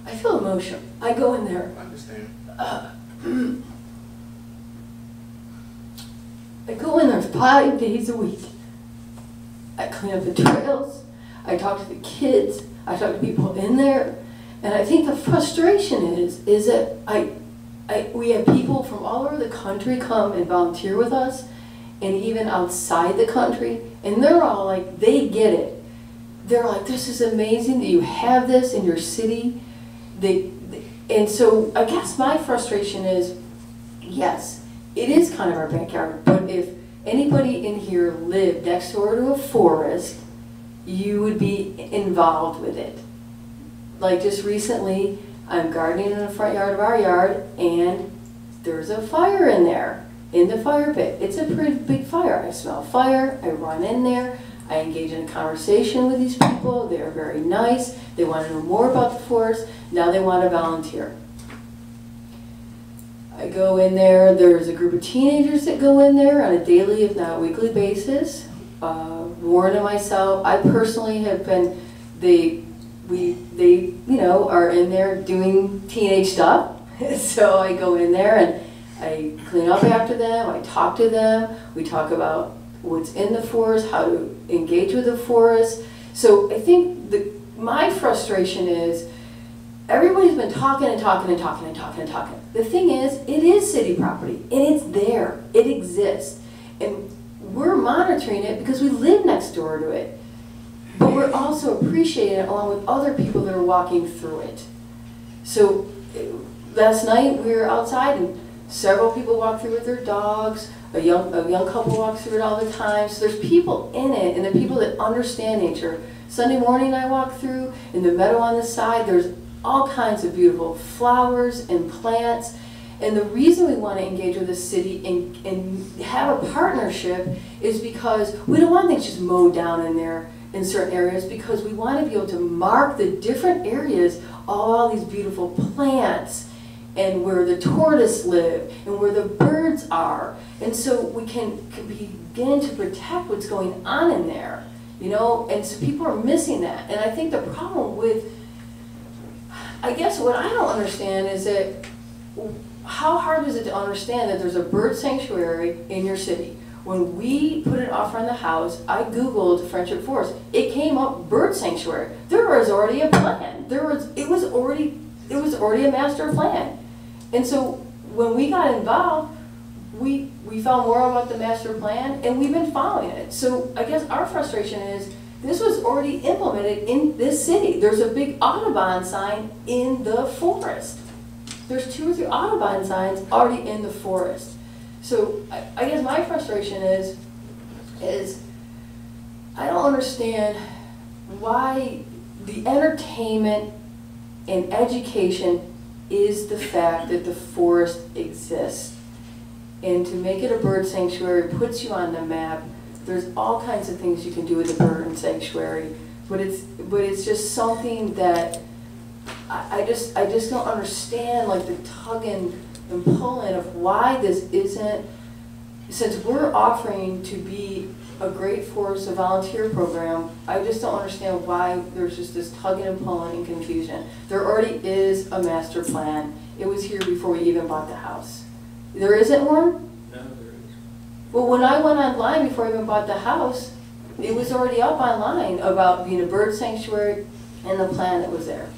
I feel emotional. I go in there. I understand. I go in there 5 days a week. I clean up the trails. I talk to the kids. I talk to people in there. And I think the frustration is that we have people from all over the country come and volunteer with us, and even outside the country, and they're all like, they get it. They're like, this is amazing that you have this in your city. And so I guess my frustration is, yes, it is kind of our backyard, but if anybody in here lived next door to a forest, you would be involved with it. Like just recently, I'm gardening in the front yard of our yard, and there's a fire in there, in the fire pit. It's a pretty big fire. I smell fire, I run in there, I engage in a conversation with these people. They're very nice. They want to know more about the forest. Now they want to volunteer. I go in there, there's a group of teenagers that go in there on a daily, if not weekly basis. Warren and myself, I personally have been, they you know, are in there doing teenage stuff. So I go in there and I clean up after them, I talk to them, we talk about what's in the forest, how to engage with the forest. So I think my frustration is everybody's been talking and talking and talking and talking and talking. The thing is, it is city property, and it's there, it exists. And we're monitoring it because we live next door to it. But we're also appreciating it along with other people that are walking through it. So last night we were outside and several people walked through with their dogs. A young couple walks through it all the time. So there's people in it, and the people that understand nature. Sunday morning I walk through, in the meadow on the side, there's all kinds of beautiful flowers and plants. And the reason we want to engage with the city and have a partnership is because we don't want things just mowed down in there in certain areas, because we want to be able to mark the different areas, all these beautiful plants, and where the tortoise live, and where the birds are. And so we can begin to protect what's going on in there, you know, and so people are missing that. And I think the problem with, I guess what I don't understand is that, how hard is it to understand that there's a bird sanctuary in your city? When we put an offer on the house, I Googled Friendship Forest. It came up bird sanctuary. There was already a plan. It was already a master plan. And so when we got involved, we found more about the master plan, and we've been following it. So I guess our frustration is this was already implemented in this city. There's a big Audubon sign in the forest. There's 2 or 3 Audubon signs already in the forest. So I guess my frustration is I don't understand why the entertainment and education is the fact that the forest exists. And to make it a bird sanctuary puts you on the map. There's all kinds of things you can do with a bird sanctuary, but it's just something that I just don't understand, like the tugging and pulling of why this isn't, since we're offering to be a great force, a volunteer program, I just don't understand why there's just this tugging and pulling and confusion. There already is a master plan. It was here before we even bought the house. There isn't one? No, there is. Well, when I went online before I even bought the house, it was already up online about being a bird sanctuary and the plan that was there.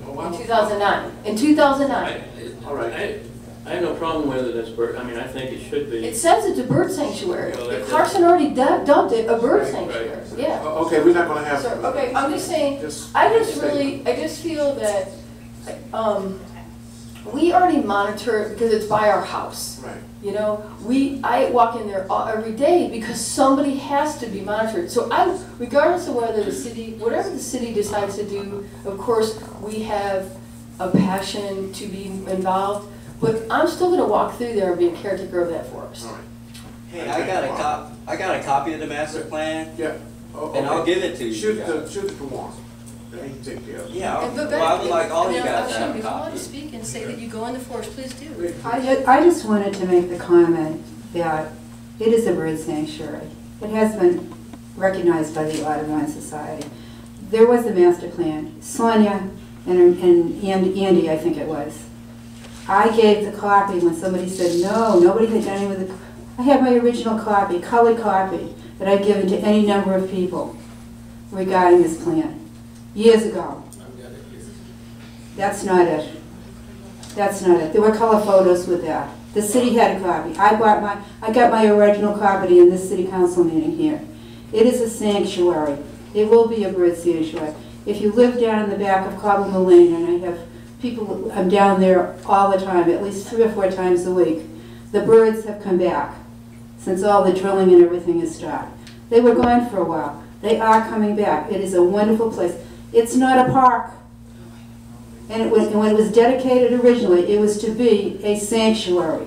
In 2009. In 2009. All right. I have no problem with it as bird. I mean, I think it should be. It says it's a bird sanctuary. Well, Clarkston already dubbed it a bird sanctuary. Right. Yeah. Okay, we're not going to have. So, okay, I'm just saying. I just feel that we already monitor it because it's by our house. Right. You know, I walk in there every day because somebody has to be monitored. So regardless of whether the city, whatever the city decides to do, of course, we have a passion to be involved. But I'm still going to walk through there and be a caretaker of that forest. All right. Hey, I got a copy of the master plan. Yeah. Okay. And I'll give it to you. Shoot it to Warren. Then he can take care of it. Yeah. And Well, I would like all you guys to have If a you want to copy. speak and say that you go in the forest, please do. I just wanted to make the comment that it is a bird sanctuary. It has been recognized by the Audubon Society. There was a master plan. Sonia and Andy, I think it was. I gave the copy when somebody said, no, nobody had done it with it. I have my original copy, colored copy, that I've given to any number of people regarding this plan, years ago. That's not it. That's not it. There were color photos with that. The city had a copy. I got my original copy in this city council meeting here. It is a sanctuary. It will be a bird sanctuary. If you live down in the back of Cobble Mill Lane, and I have people, I'm down there all the time, at least 3 or 4 times a week, the birds have come back since all the drilling and everything has stopped. They were gone for a while. They are coming back. It is a wonderful place. It's not a park. And when it was dedicated originally, it was to be a sanctuary.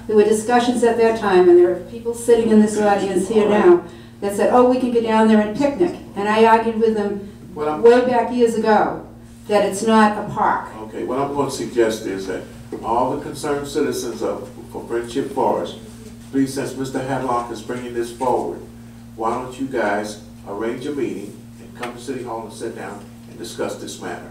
There were discussions at that time, and there are people sitting in this audience here now that said, oh, we can go down there and picnic. And I argued with them way back years ago that it's not a park. Okay, what I'm going to suggest is that all the concerned citizens for Friendship Forest, please, since Mr. Hadlock is bringing this forward, why don't you guys arrange a meeting and come to City Hall and sit down and discuss this matter?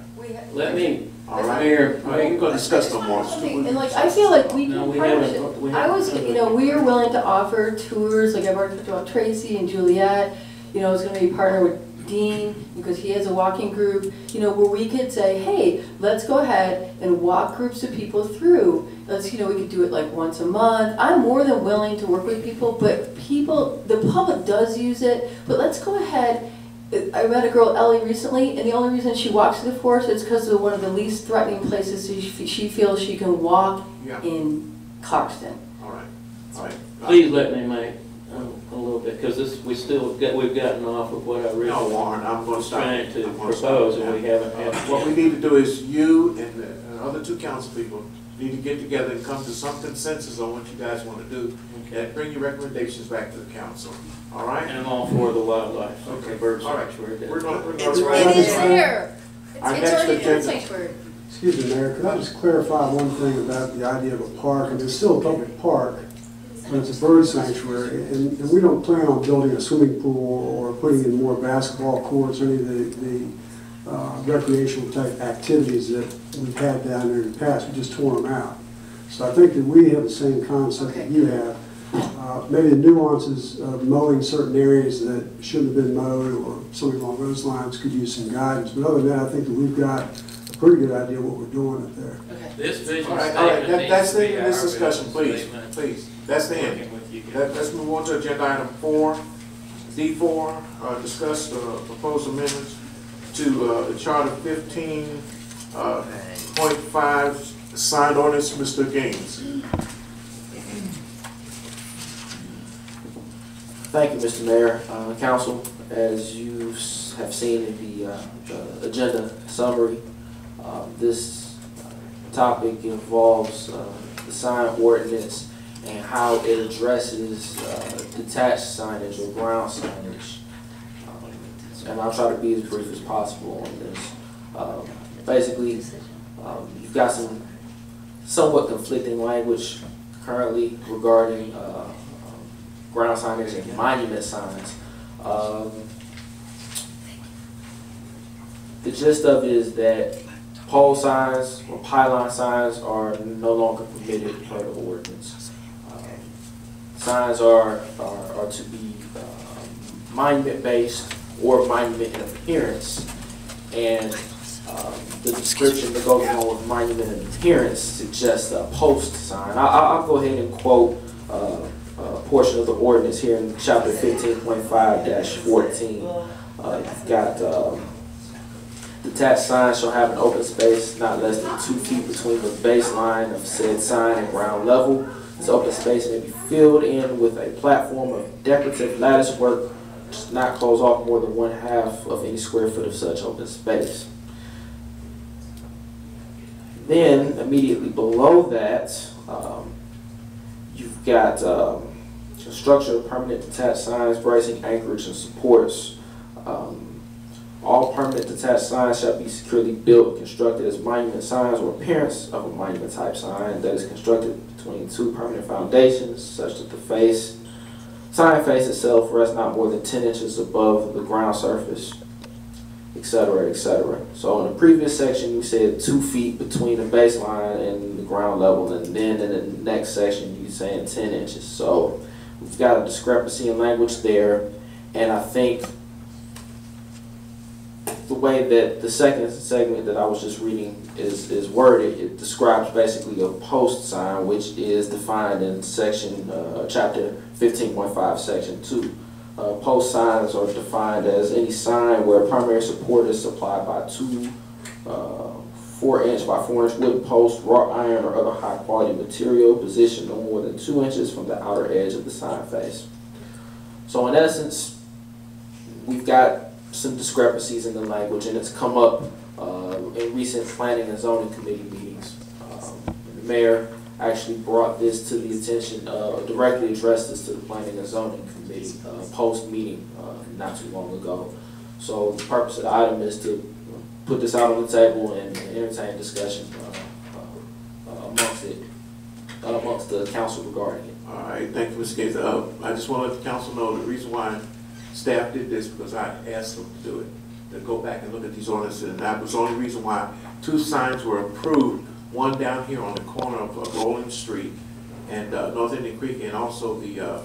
Let me, All right? Mayor, I ain't going to discuss no more. And like, I feel like we No, can we partner. haven't- we I was, haven't- you know, we are willing to offer tours, like I've already talked about Tracy and Juliet, you know, it's gonna be partner with Dean, because he has a walking group, you know, where we could say, hey, let's go ahead and walk groups of people through. Let's, you know, we could do it like once a month. I'm more than willing to work with people, but the public does use it, but let's go ahead. I met a girl, Ellie, recently, and the only reason she walks through the forest is because of one of the least threatening places she feels she can walk in Clarkston. All right. All right. please let me make a little bit, because we've gotten off of what I No, originally Warren, I'm going to was stop. trying to I'm gonna propose, stop. and we haven't had. What we need to do is you and the other 2 council people need to get together and come to some consensus on what you guys want to do, and bring your recommendations back to the council. All right? And I'm all for the wildlife, Okay. bird All right. sanctuary. We're going to. It is there. Our It's next already in the agenda. sanctuary. Excuse me, Mayor, could I just clarify one thing about the idea of a park? And it's still a public park, but it's a bird sanctuary, and we don't plan on building a swimming pool or putting in more basketball courts or any of the recreational type activities that we've had down there in the past. We just tore them out. So I think that we have the same concept that you have. Maybe the nuances of mowing certain areas that shouldn't have been mowed or something along those lines could use some guidance. But other than that, I think that we've got a pretty good idea what we're doing up there. This vision All right. statement That's needs to the be end of this our discussion, vision please. statement. Please. That's the end. Working with you guys. Let's move on to agenda item 4, D4, discuss proposed amendments to Charter 15.5 signed ordinance, Mr. Gaines. Thank you, Mr. Mayor. Council, as you have seen in the agenda summary, this topic involves the sign ordinance and how it addresses detached signage or ground signage. And I'll try to be as brief as possible on this. Basically, you've got some somewhat conflicting language currently regarding ground signage and monument signs. The gist of it is that pole signs or pylon signs are no longer permitted per the ordinance. Signs are to be monument-based or monument in appearance, and the description that goes along with monument in appearance suggests a post sign. I'll go ahead and quote a portion of the ordinance here in chapter 15.5-14. You've got detached signs shall have an open space not less than 2 feet between the baseline of said sign and ground level. This open space may be filled in with a platform of decorative lattice work, does not close off more than 1/2 of any square foot of such open space. Then, immediately below that, you've got a structure of permanent detached signs, bracing, anchorage, and supports. All permanent detached signs shall be securely built and constructed as monument signs or appearance of a monument type sign that is constructed between 2 permanent foundations, such that the sign face itself rests not more than 10 inches above the ground surface. etc., etc. So in the previous section, we said 2 feet between the baseline and the ground level, and then in the next section, you're saying 10 inches. So we've got a discrepancy in language there, and I think the way that the second segment that I was just reading is worded, it describes basically a post sign, which is defined in section, chapter 15.5, section 2. Post signs are defined as any sign where primary support is supplied by 2 4-inch by 4-inch wooden posts, wrought iron, or other high quality material positioned no more than 2 inches from the outer edge of the sign face. So in essence, we've got some discrepancies in the language, and it's come up in recent planning and zoning committee meetings. The mayor actually brought this to the attention, directly addressed this to the planning and zoning committee post-meeting not too long ago. So the purpose of the item is to put this out on the table and entertain discussion amongst the council regarding it. All right, thank you, Mr. Gates. I just want to let the council know the reason why staff did this because I asked them to do it, to go back and look at these ordinances, and that was the only reason why 2 signs were approved, one down here on the corner of Rolling Street and North Indian Creek, and also the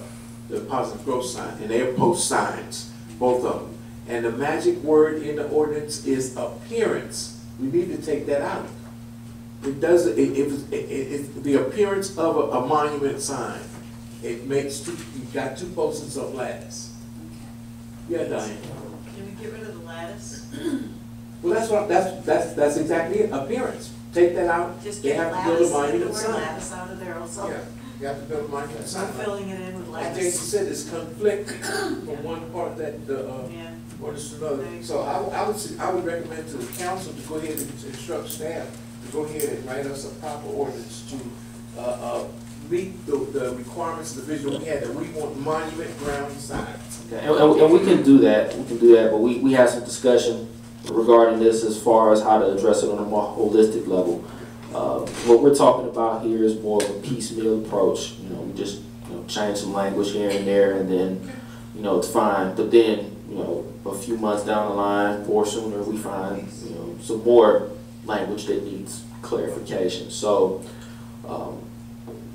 Positive Growth sign, and they're post signs, both of them. And the magic word in the ordinance is appearance. We need to take that out. It does, it's the appearance of a monument sign. It makes you've got 2 posts of lattice. Yeah, Diane. Can we get rid of the lattice? Well, that's exactly it. Appearance. Take that out. Just they get have to build a lattice, monument the sign. word lattice out of there also. Yeah, you have to build a monument We're sign. filling it in with Like Jason lattice. said, it's conflicting from one part that the Yeah. ordinance to another. So I would recommend to the council to go ahead and instruct staff to go ahead and write us a proper ordinance to meet the requirements of the vision we had, that we want monument ground signs. Okay. And we can do that. We can do that, but we had some discussion regarding this as far as how to address it on a more holistic level. What we're talking about here is more of a piecemeal approach. You know, we just change some language here and there, and then it's fine. But then a few months down the line, or sooner, we find some more language that needs clarification. So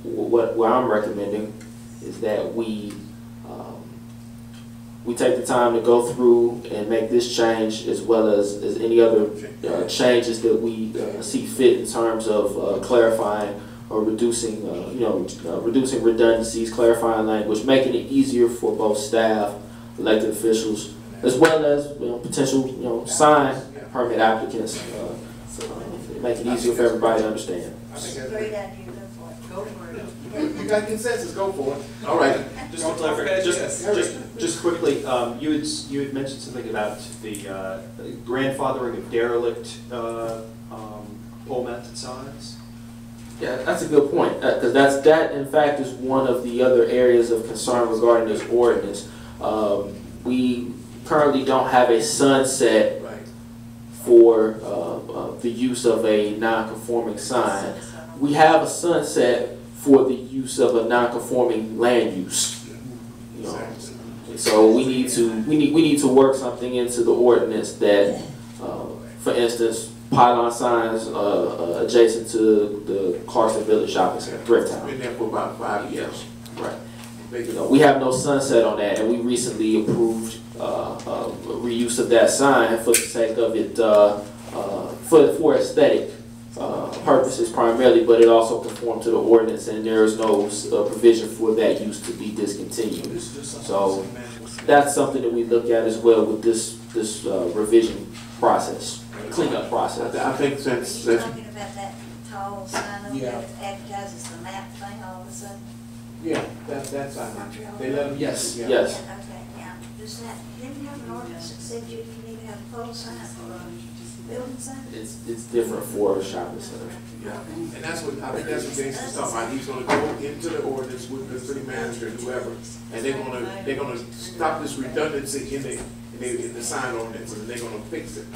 what I'm recommending is that we take the time to go through and make this change, as well as any other changes that we see fit in terms of clarifying or reducing, reducing redundancies, clarifying language, making it easier for both staff, elected officials, as well as potential sign permit applicants. Make it easier for everybody to understand. I think that's Great idea, go for it. You got consensus, go for it. All right. Just to clarify, just quickly, you had mentioned something about the grandfathering of derelict pole-mounted signs. Yeah, that's a good point, because that in fact is one of the other areas of concern regarding this ordinance. We currently don't have a sunset for the use of a non-conforming sign. We have a sunset for the use of a non-conforming land use. So we need to work something into the ordinance that, for instance, pylon signs adjacent to the Clarkston Village Shopping Center, Thrift Town. Been there for about 5 years. Right. We have no sunset on that, and we recently approved reuse of that sign for the sake of it, for aesthetic purposes primarily, but it also conformed to the ordinance, and there is no provision for that use to be discontinued. So that's something that we look at as well with this revision process, cleanup process. I think since Are you talking about that tall sign up Yeah. there that advertises the map thing all of a sudden? yeah, that's I mean, they let them Yes, use it, yes. Yeah, okay, yeah. Does that, didn't have an ordinance that said you need to have a pole sign for a building sign? It's different for a shopping center. Yeah, and that's what, I think that's what Jason's talking about. He's gonna go into the ordinance with the city manager and whoever, and they're gonna stop this redundancy in the sign ordinance, and they're gonna fix it.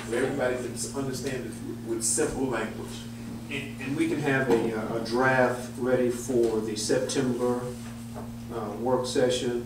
So everybody can understand it with simple language. And we can have a draft ready for the September work session.